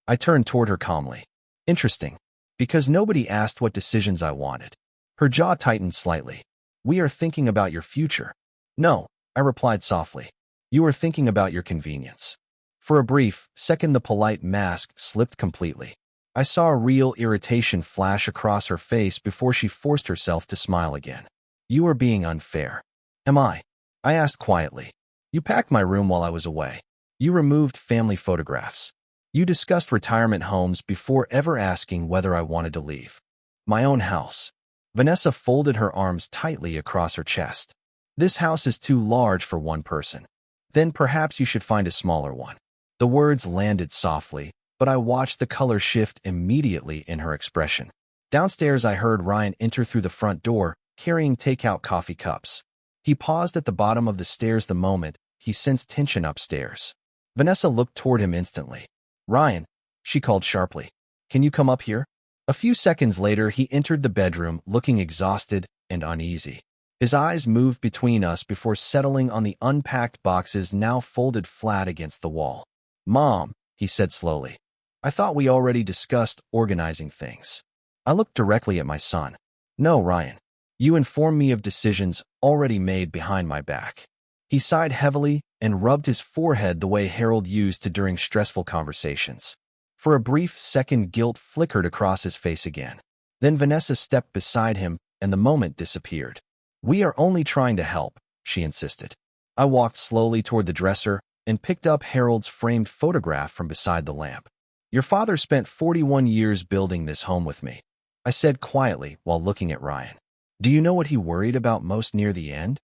Speaker 1: I turned toward her calmly. "Interesting, because nobody asked what decisions I wanted." Her jaw tightened slightly. "We are thinking about your future." "No," I replied softly. "You are thinking about your convenience." For a brief second, the polite mask slipped completely. I saw a real irritation flash across her face before she forced herself to smile again. "You are being unfair." "Am I?" I asked quietly. "You packed my room while I was away. You removed family photographs. You discussed retirement homes before ever asking whether I wanted to leave. My own house." Vanessa folded her arms tightly across her chest. "This house is too large for one person. Then perhaps you should find a smaller one." The words landed softly, but I watched the color shift immediately in her expression. Downstairs, I heard Ryan enter through the front door, carrying takeout coffee cups. He paused at the bottom of the stairs the moment he sensed tension upstairs. Vanessa looked toward him instantly. "Ryan," she called sharply, "can you come up here?" A few seconds later, he entered the bedroom, looking exhausted and uneasy. His eyes moved between us before settling on the unpacked boxes now folded flat against the wall. "Mom," he said slowly, "I thought we already discussed organizing things." I looked directly at my son. "No, Ryan. You informed me of decisions already made behind my back." He sighed heavily and rubbed his forehead the way Harold used to during stressful conversations. For a brief second, guilt flickered across his face again. Then Vanessa stepped beside him, and the moment disappeared. "We are only trying to help," she insisted. I walked slowly toward the dresser and picked up Harold's framed photograph from beside the lamp. "Your father spent 41 years building this home with me," I said quietly while looking at Ryan. "Do you know what he worried about most near the end?"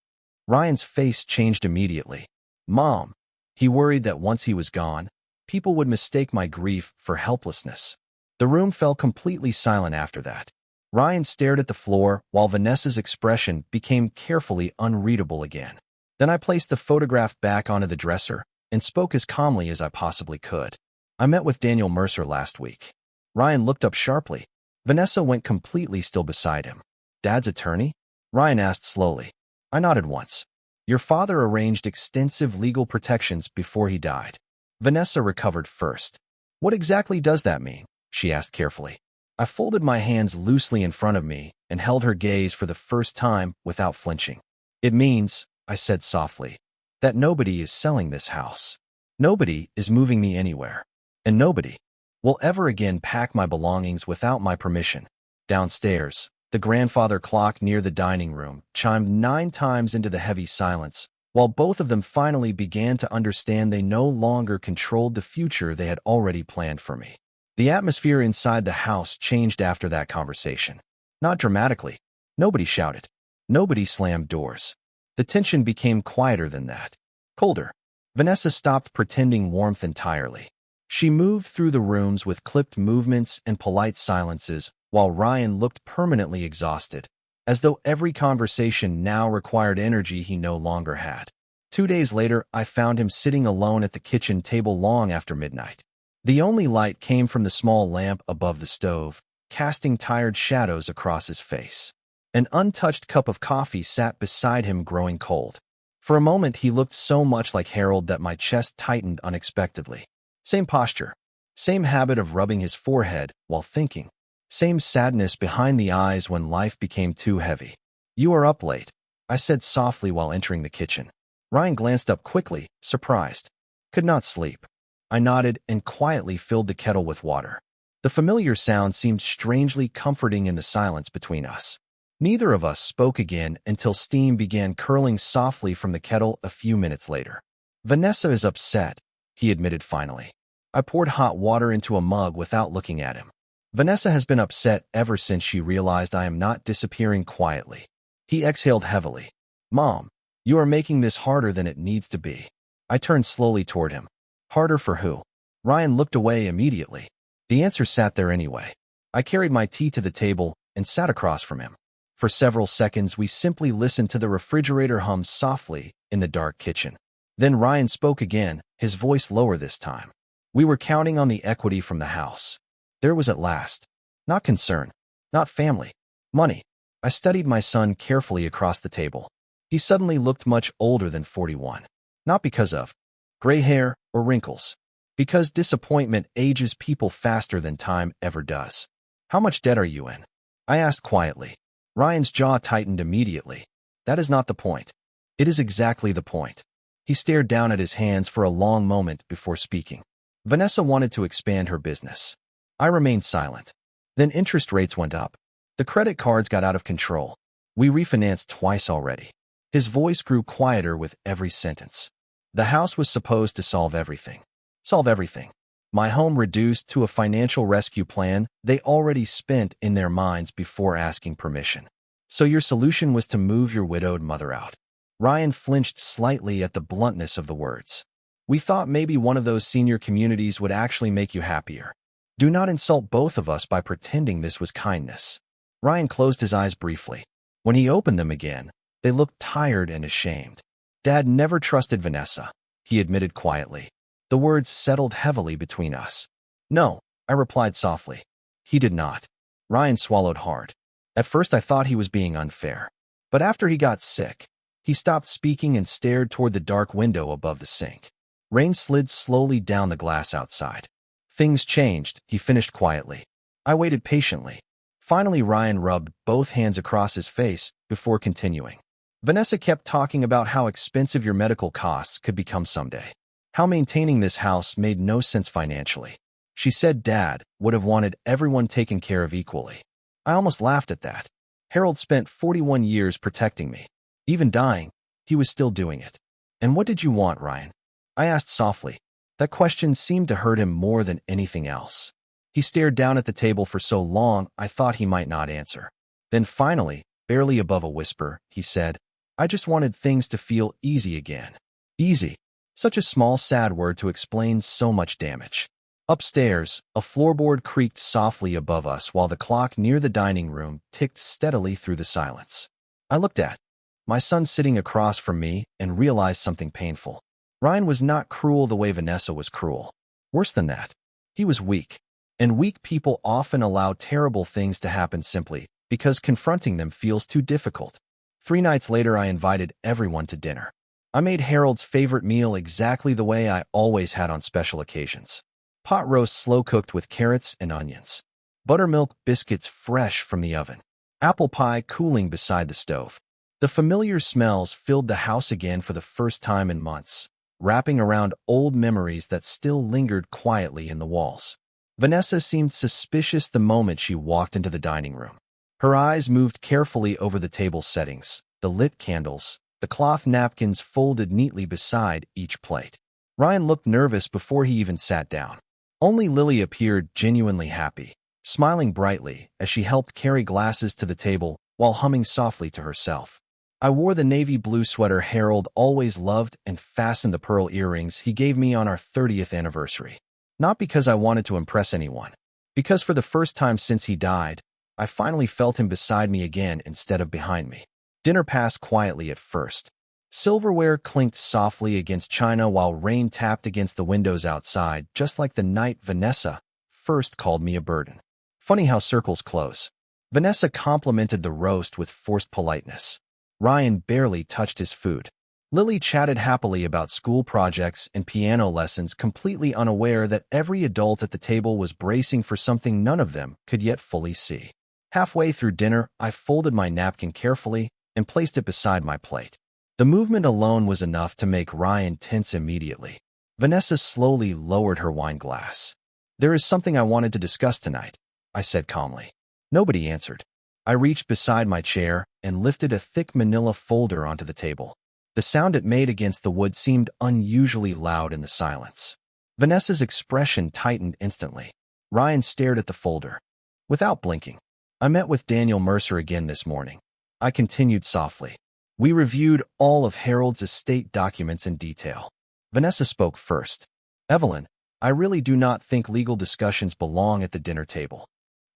Speaker 1: Ryan's face changed immediately. "Mom, he worried that once he was gone, people would mistake my grief for helplessness." The room fell completely silent after that. Ryan stared at the floor while Vanessa's expression became carefully unreadable again. Then I placed the photograph back onto the dresser and spoke as calmly as I possibly could. "I met with Daniel Mercer last week." Ryan looked up sharply. Vanessa went completely still beside him. "Dad's attorney?" Ryan asked slowly. I nodded once. "Your father arranged extensive legal protections before he died." Vanessa recovered first. "What exactly does that mean?" she asked carefully. I folded my hands loosely in front of me and held her gaze for the first time without flinching. "It means," I said softly, "that nobody is selling this house. Nobody is moving me anywhere. And nobody will ever again pack my belongings without my permission." Downstairs, the grandfather clock near the dining room chimed 9 times into the heavy silence, while both of them finally began to understand they no longer controlled the future they had already planned for me. The atmosphere inside the house changed after that conversation. Not dramatically. Nobody shouted. Nobody slammed doors. The tension became quieter than that. Colder. Vanessa stopped pretending warmth entirely. She moved through the rooms with clipped movements and polite silences, while Ryan looked permanently exhausted, as though every conversation now required energy he no longer had. 2 days later, I found him sitting alone at the kitchen table long after midnight. The only light came from the small lamp above the stove, casting tired shadows across his face. An untouched cup of coffee sat beside him, growing cold. For a moment, he looked so much like Harold that my chest tightened unexpectedly. Same posture, same habit of rubbing his forehead while thinking, same sadness behind the eyes when life became too heavy. "You are up late," I said softly while entering the kitchen. Ryan glanced up quickly, surprised. Could not sleep. I nodded and quietly filled the kettle with water. The familiar sound seemed strangely comforting in the silence between us. Neither of us spoke again until steam began curling softly from the kettle a few minutes later. Vanessa is upset, he admitted finally. I poured hot water into a mug without looking at him. Vanessa has been upset ever since she realized I am not disappearing quietly. He exhaled heavily. Mom, you are making this harder than it needs to be. I turned slowly toward him. Harder for who? Ryan looked away immediately. The answer sat there anyway. I carried my tea to the table and sat across from him. For several seconds, we simply listened to the refrigerator hum softly in the dark kitchen. Then Ryan spoke again, his voice lower this time. We were counting on the equity from the house. There was at last. Not concern. Not family. Money. I studied my son carefully across the table. He suddenly looked much older than 41. Not because of gray hair or wrinkles. Because disappointment ages people faster than time ever does. How much debt are you in? I asked quietly. Ryan's jaw tightened immediately. That is not the point. It is exactly the point. He stared down at his hands for a long moment before speaking. Vanessa wanted to expand her business. I remained silent. Then interest rates went up. The credit cards got out of control. We refinanced twice already. His voice grew quieter with every sentence. The house was supposed to solve everything. Solve everything. My home reduced to a financial rescue plan they already spent in their minds before asking permission. So your solution was to move your widowed mother out. Ryan flinched slightly at the bluntness of the words. We thought maybe one of those senior communities would actually make you happier. Do not insult both of us by pretending this was kindness. Ryan closed his eyes briefly. When he opened them again, they looked tired and ashamed. Dad never trusted Vanessa, he admitted quietly. The words settled heavily between us. No, I replied softly. He did not. Ryan swallowed hard. At first I thought he was being unfair. But after he got sick, he stopped speaking and stared toward the dark window above the sink. Rain slid slowly down the glass outside. Things changed, he finished quietly. I waited patiently. Finally, Ryan rubbed both hands across his face before continuing. Vanessa kept talking about how expensive your medical costs could become someday. How maintaining this house made no sense financially. She said Dad would have wanted everyone taken care of equally. I almost laughed at that. Harold spent 41 years protecting me. Even dying, he was still doing it. And what did you want, Ryan? I asked softly. That question seemed to hurt him more than anything else. He stared down at the table for so long I thought he might not answer. Then finally, barely above a whisper, he said, I just wanted things to feel easy again. Easy. Such a small, sad word to explain so much damage. Upstairs, a floorboard creaked softly above us while the clock near the dining room ticked steadily through the silence. I looked at my son sitting across from me and realized something painful. Ryan was not cruel the way Vanessa was cruel. Worse than that, he was weak. And weak people often allow terrible things to happen simply because confronting them feels too difficult. 3 nights later, I invited everyone to dinner. I made Harold's favorite meal exactly the way I always had on special occasions. Pot roast slow-cooked with carrots and onions. Buttermilk biscuits fresh from the oven. Apple pie cooling beside the stove. The familiar smells filled the house again for the first time in months, wrapping around old memories that still lingered quietly in the walls. Vanessa seemed suspicious the moment she walked into the dining room. Her eyes moved carefully over the table settings, the lit candles, the cloth napkins folded neatly beside each plate. Ryan looked nervous before he even sat down. Only Lily appeared genuinely happy, smiling brightly as she helped carry glasses to the table while humming softly to herself. I wore the navy blue sweater Harold always loved and fastened the pearl earrings he gave me on our 30th anniversary. Not because I wanted to impress anyone. Because for the first time since he died, I finally felt him beside me again instead of behind me. Dinner passed quietly at first. Silverware clinked softly against china while rain tapped against the windows outside, just like the night Vanessa first called me a burden. Funny how circles close. Vanessa complimented the roast with forced politeness. Ryan barely touched his food. Lily chatted happily about school projects and piano lessons, completely unaware that every adult at the table was bracing for something none of them could yet fully see. Halfway through dinner, I folded my napkin carefully and placed it beside my plate. The movement alone was enough to make Ryan tense immediately. Vanessa slowly lowered her wine glass. "There is something I wanted to discuss tonight," I said calmly. Nobody answered. I reached beside my chair and lifted a thick manila folder onto the table. The sound it made against the wood seemed unusually loud in the silence. Vanessa's expression tightened instantly. Ryan stared at the folder. Without blinking, "I met with Daniel Mercer again this morning," I continued softly. "We reviewed all of Harold's estate documents in detail." Vanessa spoke first. "Evelyn, I really do not think legal discussions belong at the dinner table."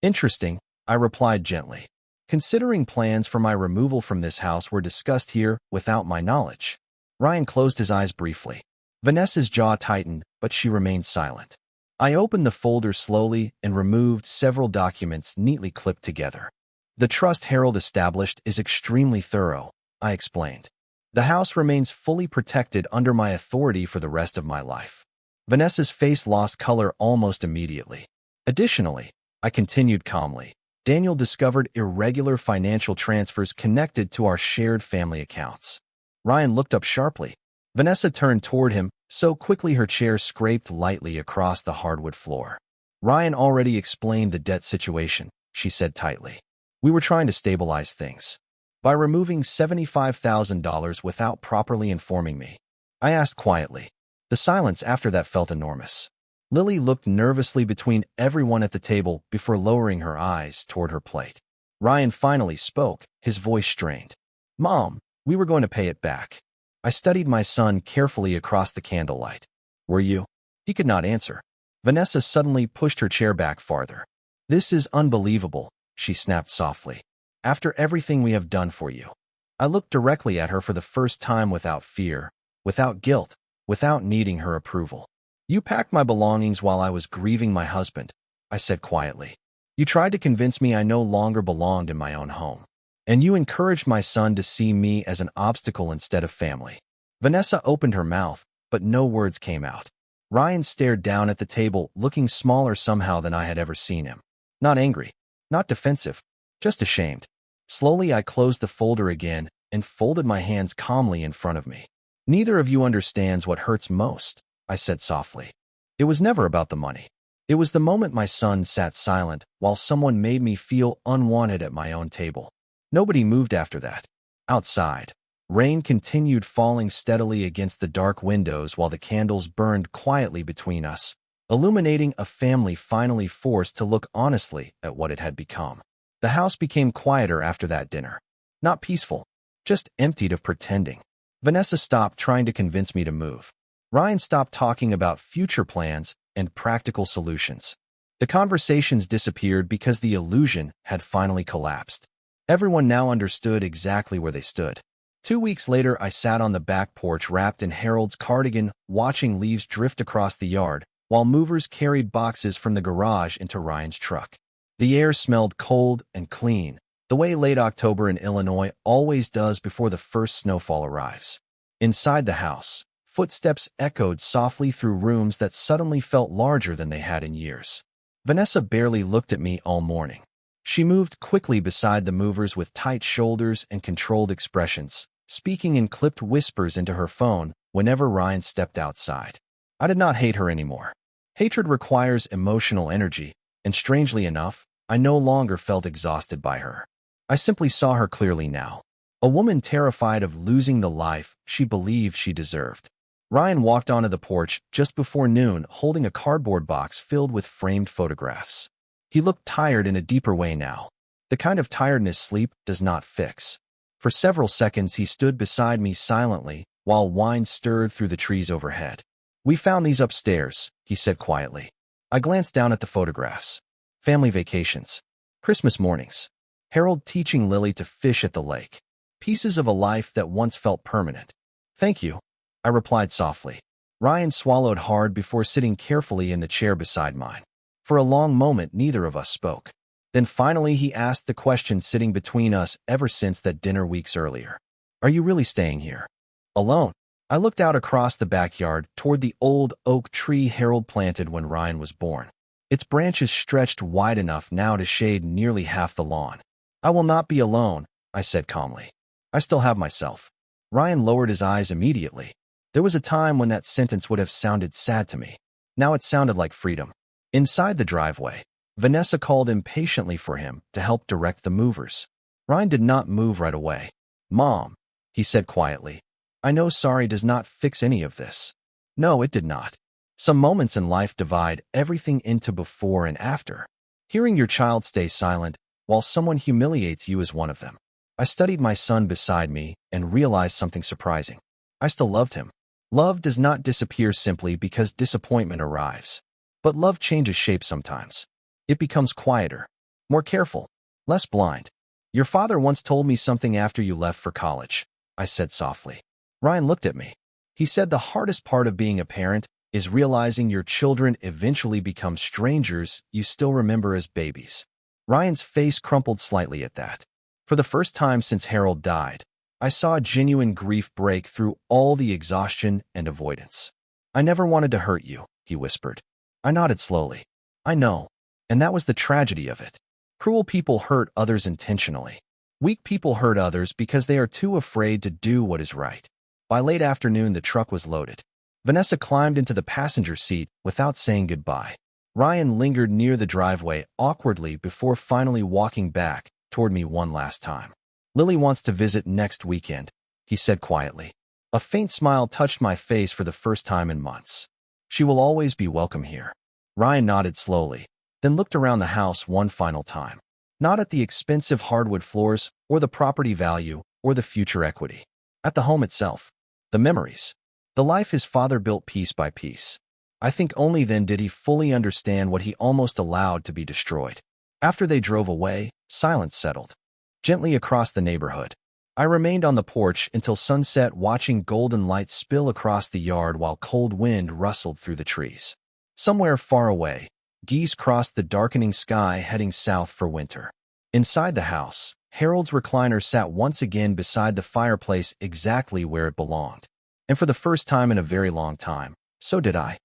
Speaker 1: "Interesting," I replied gently. "Considering plans for my removal from this house were discussed here without my knowledge." Ryan closed his eyes briefly. Vanessa's jaw tightened, but she remained silent. I opened the folder slowly and removed several documents neatly clipped together. "The trust Harold established is extremely thorough," I explained. "The house remains fully protected under my authority for the rest of my life." Vanessa's face lost color almost immediately. "Additionally," I continued calmly, "Daniel discovered irregular financial transfers connected to our shared family accounts." Ryan looked up sharply. Vanessa turned toward him so quickly her chair scraped lightly across the hardwood floor. "Ryan already explained the debt situation," she said tightly. "We were trying to stabilize things by removing $75,000 without properly informing me." I asked quietly. The silence after that felt enormous. Lily looked nervously between everyone at the table before lowering her eyes toward her plate. Ryan finally spoke, his voice strained. "Mom, we were going to pay it back." I studied my son carefully across the candlelight. "Were you?" He could not answer. Vanessa suddenly pushed her chair back farther. "This is unbelievable," she snapped softly. "After everything we have done for you." I looked directly at her for the first time without fear, without guilt, without needing her approval. "You packed my belongings while I was grieving my husband," I said quietly. "You tried to convince me I no longer belonged in my own home. And you encouraged my son to see me as an obstacle instead of family." Vanessa opened her mouth, but no words came out. Ryan stared down at the table, looking smaller somehow than I had ever seen him. Not angry, not defensive, just ashamed. Slowly I closed the folder again and folded my hands calmly in front of me. "Neither of you understands what hurts most," I said softly. "It was never about the money. It was the moment my son sat silent while someone made me feel unwanted at my own table." Nobody moved after that. Outside, rain continued falling steadily against the dark windows while the candles burned quietly between us, illuminating a family finally forced to look honestly at what it had become. The house became quieter after that dinner. Not peaceful, just emptied of pretending. Vanessa stopped trying to convince me to move. Ryan stopped talking about future plans and practical solutions. The conversations disappeared because the illusion had finally collapsed. Everyone now understood exactly where they stood. 2 weeks later, I sat on the back porch wrapped in Harold's cardigan, watching leaves drift across the yard, while movers carried boxes from the garage into Ryan's truck. The air smelled cold and clean, the way late October in Illinois always does before the first snowfall arrives. Inside the house, footsteps echoed softly through rooms that suddenly felt larger than they had in years. Vanessa barely looked at me all morning. She moved quickly beside the movers with tight shoulders and controlled expressions, speaking in clipped whispers into her phone whenever Ryan stepped outside. I did not hate her anymore. Hatred requires emotional energy, and strangely enough, I no longer felt exhausted by her. I simply saw her clearly now. A woman terrified of losing the life she believed she deserved. Ryan walked onto the porch just before noon, holding a cardboard box filled with framed photographs. He looked tired in a deeper way now, the kind of tiredness sleep does not fix. For several seconds he stood beside me silently while wind stirred through the trees overhead. "We found these upstairs," he said quietly. I glanced down at the photographs. Family vacations. Christmas mornings. Harold teaching Lily to fish at the lake. Pieces of a life that once felt permanent. "Thank you," I replied softly. Ryan swallowed hard before sitting carefully in the chair beside mine. For a long moment, neither of us spoke. Then finally he asked the question sitting between us ever since that dinner weeks earlier. "Are you really staying here? Alone?" I looked out across the backyard toward the old oak tree Harold planted when Ryan was born. Its branches stretched wide enough now to shade nearly half the lawn. "I will not be alone," I said calmly. I still have myself. Ryan lowered his eyes immediately. There was a time when that sentence would have sounded sad to me. Now it sounded like freedom. Inside the driveway, Vanessa called impatiently for him to help direct the movers. Ryan did not move right away. "Mom," he said quietly, "I know sorry does not fix any of this." No, it did not. Some moments in life divide everything into before and after. Hearing your child stay silent while someone humiliates you is one of them. I studied my son beside me and realized something surprising. I still loved him. Love does not disappear simply because disappointment arrives. But love changes shape sometimes. It becomes quieter, more careful, less blind. "Your father once told me something after you left for college," I said softly. Ryan looked at me. He said the hardest part of being a parent is realizing your children eventually become strangers you still remember as babies. Ryan's face crumpled slightly at that. For the first time since Harold died, I saw genuine grief break through all the exhaustion and avoidance. "I never wanted to hurt you," he whispered. I nodded slowly. "I know. And that was the tragedy of it. Cruel people hurt others intentionally. Weak people hurt others because they are too afraid to do what is right." By late afternoon, the truck was loaded. Vanessa climbed into the passenger seat without saying goodbye. Ryan lingered near the driveway awkwardly before finally walking back toward me one last time. "Lily wants to visit next weekend," he said quietly. A faint smile touched my face for the first time in months. "She will always be welcome here." Ryan nodded slowly, then looked around the house one final time. Not at the expensive hardwood floors, or the property value, or the future equity. At the home itself. The memories. The life his father built piece by piece. I think only then did he fully understand what he almost allowed to be destroyed. After they drove away, silence settled. Gently across the neighborhood. I remained on the porch until sunset, watching golden light spill across the yard while cold wind rustled through the trees. Somewhere far away, geese crossed the darkening sky heading south for winter. Inside the house, Harold's recliner sat once again beside the fireplace exactly where it belonged. And for the first time in a very long time, so did I.